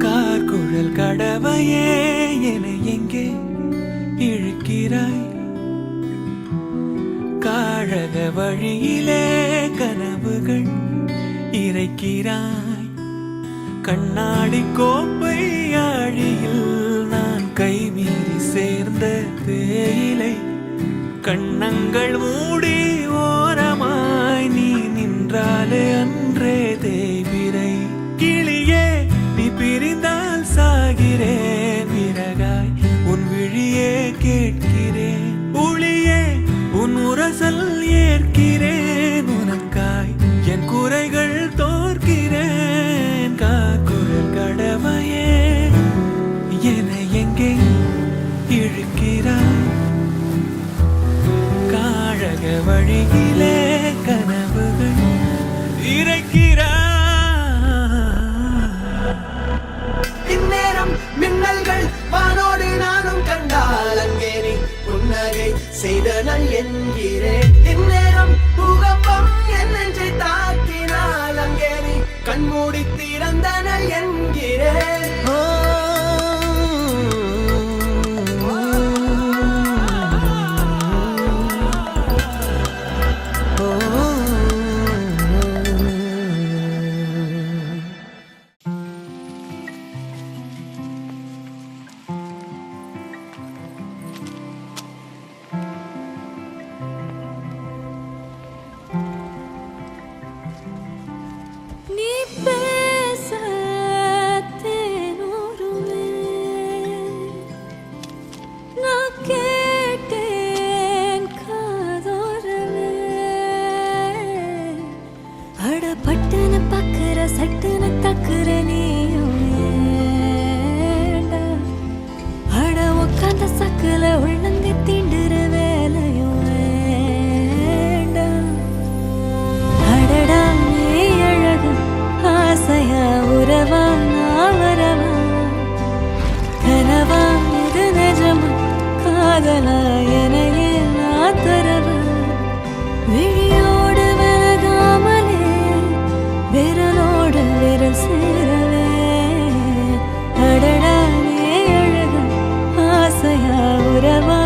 கார்குழல் கடவையே என எங்கே இழுக்கிறாய்? காழக வழியிலே கனவுகள் இறைக்கிறாய். கண்ணாடி கோப்பை ஆழியில் நான் கைமீறி சேர்ந்த தேயிலை. கண்ணங்கள் மூடி ஓரமாய் நீ நின்றாலே அன்றே தேய்பிரை. கிளியே நீ பிரிந்தால் சாகிறேன், விறகாய் உன் விழியே கேட்கிறேன். உளியே உன் உரசல் ஏற்கிறேன், உனக்காய் என் குறைகள் தோற்கிறேன். காக்குரல் கடமையே என எங்கே இழுக்கிறாய்? காழக வழியிலே கனவுகள் இறைக்கிறாய். இந்நேரம் மின்னல்கள் வானோடு நானும் கண்டால் அங்கே நீ புன்னகை செய்தனல் என்கிறேன். இந்நேரம் பூகம்பம் என் நெஞ்சை தாக்கினால் அங்கே நீ கண்மூடி திறந்தனல் என்கிறேன். நீ பேச தேனூருமே நான் கேட்டேன் காதோரமே. அட பட்டுன்னு பக்குற சட்டுன்னு தக்குற நீயும் ஏண்டா? அட உக்காந்த சக்குல உள்ளங்க தீண்டுற வேலையும் வேண்டாம். அடடா நீ அழகு ஆசையா உறவா நான் வரவா? கனவா இது நிஜமா காதலா எனையே நான் தரவா? விழியோடு விலகாமலே விரலோடு விரல் சேரவே. அடடா நீ அழகு ஆசையா உறவா